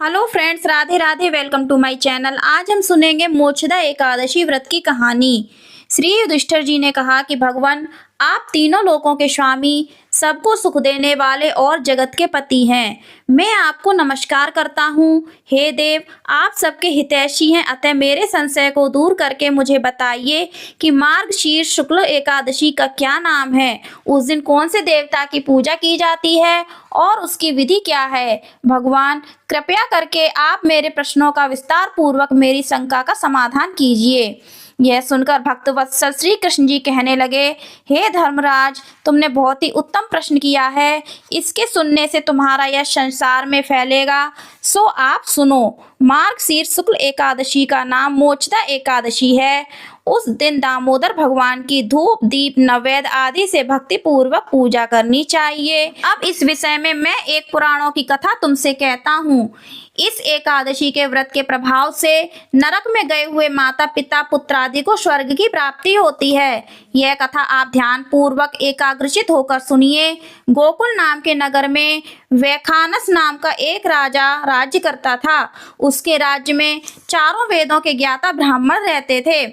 Hello friends, Radhe Radhe. Welcome to my channel. आज हम सुनेंगे मोक्षदा एकादशी व्रत की कहानी। श्री युधिष्ठिर जी ने कहा कि भगवान, आप तीनों लोकों के स्वामी, सबको सुख देने वाले और जगत के पति हैं। मैं आपको नमस्कार करता हूँ। हे देव, आप सबके हितैषी हैं, अतः मेरे संशय को दूर करके मुझे बताइए कि मार्गशीर्ष शुक्ल एकादशी का क्या नाम है। उस दिन कौन से देवता की पूजा की जाती है और उसकी विधि क्या है। भगवान, कृपया करके आप मेरे प्रश्नों का विस्तार पूर्वक मेरी शंका का समाधान कीजिए। यह सुनकर भक्तवत्सल श्री कृष्ण जी कहने लगे, हे धर्मराज, तुमने बहुत ही उत्तम प्रश्न किया है। इसके सुनने से तुम्हारा यह संसार में फैलेगा, सो आप सुनो। मार्गशीर्ष शुक्ल एकादशी का नाम मोक्षदा एकादशी है। उस दिन दामोदर भगवान की धूप दीप नैवेद्य आदि से भक्ति पूर्वक पूजा करनी चाहिए। अब इस विषय में मैं एक पुराणों की कथा तुमसे कहता हूँ। इस एकादशी के व्रत के प्रभाव से नरक में गए हुए माता पिता पुत्र आदि को स्वर्ग की प्राप्ति होती है। यह कथा आप ध्यान पूर्वक एकाग्रचित होकर सुनिए। गोकुल नाम के नगर में वैखानस नाम का एक राजा राज्य करता था। उसके राज्य में चारों वेदों के ज्ञाता ब्राह्मण रहते थे।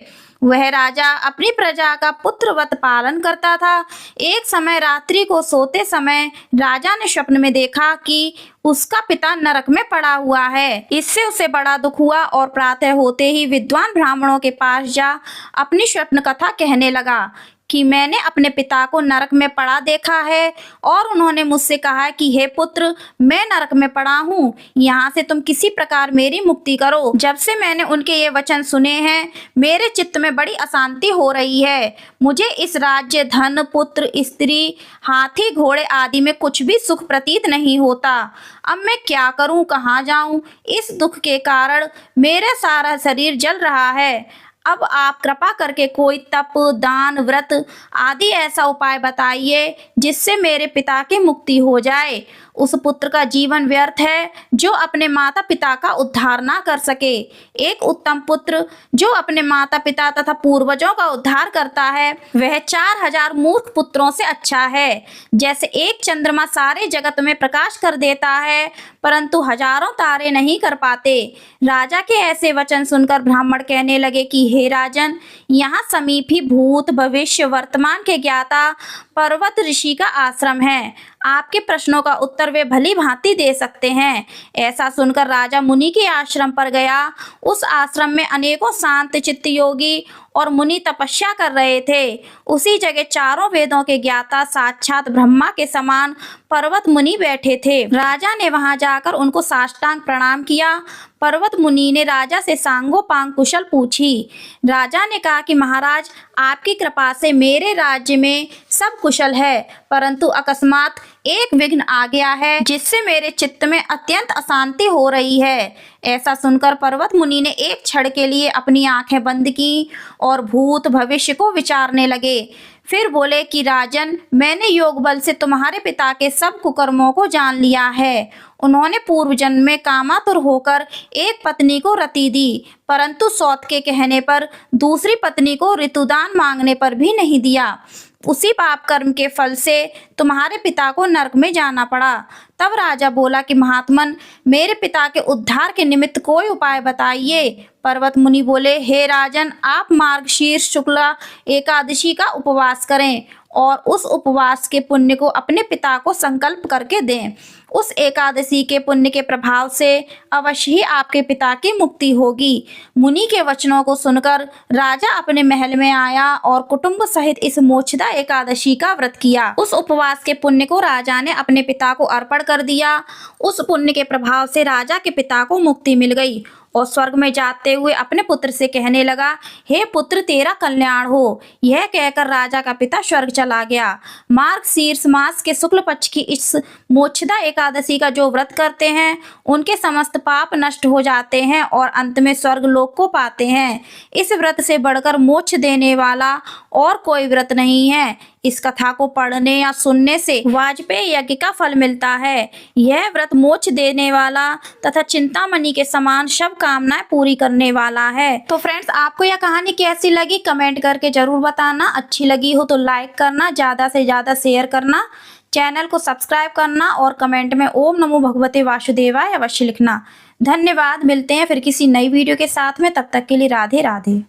वह राजा अपनी प्रजा का पुत्रवत पालन करता था। एक समय रात्रि को सोते समय राजा ने स्वप्न में देखा कि उसका पिता नरक में पड़ा हुआ है। इससे उसे बड़ा दुख हुआ और प्रातः होते ही विद्वान ब्राह्मणों के पास जा अपनी स्वप्न कथा कहने लगा कि मैंने अपने पिता को नरक में पड़ा देखा है और उन्होंने मुझसे कहा कि हे पुत्र, मैं नरक में पड़ा हूँ, यहाँ से तुम किसी प्रकार मेरी मुक्ति करो। जब से मैंने उनके ये वचन सुने हैं, मेरे चित्त में बड़ी अशांति हो रही है। मुझे इस राज्य, धन, पुत्र, स्त्री, हाथी, घोड़े आदि में कुछ भी सुख प्रतीत नहीं होता। अब मैं क्या करूँ, कहाँ जाऊँ? इस दुख के कारण मेरा सारा शरीर जल रहा है। अब आप कृपा करके कोई तप, दान, व्रत आदि ऐसा उपाय बताइए जिससे मेरे पिता की मुक्ति हो जाए। उस पुत्र का जीवन व्यर्थ है जो अपने माता पिता का उद्धार ना कर सके। एक उत्तम पुत्र जो अपने माता पिता तथा पूर्वजों का उद्धार करता है, वह 4000 मूर्ख पुत्रों से अच्छा है। जैसे एक चंद्रमा सारे जगत में प्रकाश कर देता है, परंतु हजारों तारे नहीं कर पाते। राजा के ऐसे वचन सुनकर ब्राह्मण कहने लगे कि हे राजन, यहाँ समीप ही भूत, भविष्य, वर्तमान के ज्ञाता पर्वत ऋषि का आश्रम है। आपके प्रश्नों का उत्तर वे भली भांति दे सकते हैं। ऐसा सुनकर राजा मुनि के आश्रम पर गया। उस आश्रम में अनेकों शांत चित्त योगी और मुनि तपस्या कर रहे थे। उसी जगह चारों वेदों के ज्ञाता साक्षात ब्रह्मा के समान पर्वत मुनि बैठे थे। राजा ने वहां जाकर उनको साष्टांग प्रणाम किया। पर्वत मुनि ने राजा से सांगोपांग कुशल पूछी। राजा ने कहा कि महाराज, आपकी कृपा से मेरे राज्य में सब कुशल है, परंतु अकस्मात एक विघ्न आ गया है जिससे मेरे चित्त में अत्यंत अशांति हो रही है। ऐसा सुनकर पर्वत मुनि ने एक क्षण के लिए अपनी आंखें बंद की और भूत भविष्य को विचारने लगे। फिर बोले कि राजन, मैंने योग बल से तुम्हारे पिता के सब कुकर्मों को जान लिया है। उन्होंने पूर्व जन्म में कामातुर होकर एक पत्नी को रति दी, परंतु सौत के कहने पर दूसरी पत्नी को ऋतुदान मांगने पर भी नहीं दिया। उसी पाप कर्म के फल से तुम्हारे पिता को नरक में जाना पड़ा। तब राजा बोला कि महात्मन, मेरे पिता के उद्धार के निमित्त कोई उपाय बताइए। पर्वत मुनि बोले, हे राजन, आप मार्गशीर्ष शुक्ला एकादशी का उपवास करें और उस उपवास के पुण्य को अपने पिता को संकल्प करके दें। उस एकादशी के पुण्य के प्रभाव से अवश्य ही आपके पिता की मुक्ति होगी। मुनि के वचनों को सुनकर राजा अपने महल में आया और कुटुंब सहित इस मोक्षदा एकादशी का व्रत किया। उस उपवास के पुण्य को राजा ने अपने पिता को अर्पण कर दिया। उस पुण्य के प्रभाव से राजा के पिता को मुक्ति मिल गई और स्वर्ग में जाते हुए अपने पुत्र से कहने लगा, हे पुत्र, तेरा कल्याण हो। यह कहकर राजा का पिता स्वर्ग चला गया। मार्गशीर्ष मास के शुक्ल पक्ष की इस मोक्षदा एकादशी का जो व्रत करते हैं, उनके समस्त पाप नष्ट हो जाते हैं और अंत में स्वर्ग लोक को पाते हैं। इस व्रत से बढ़कर मोक्ष देने वाला और कोई व्रत नहीं है। इस कथा को पढ़ने या सुनने से वाजपेयी यज्ञ का फल मिलता है। यह व्रत मोक्ष देने वाला तथा चिंतामणि के समान सब कामनाएं पूरी करने वाला है। तो फ्रेंड्स, आपको यह कहानी कैसी लगी कमेंट करके जरूर बताना। अच्छी लगी हो तो लाइक करना, ज्यादा से ज्यादा शेयर करना, चैनल को सब्सक्राइब करना और कमेंट में ओम नमो भगवते वासुदेवाय अवश्य लिखना। धन्यवाद। मिलते हैं फिर किसी नई वीडियो के साथ में, तब तक के लिए राधे राधे।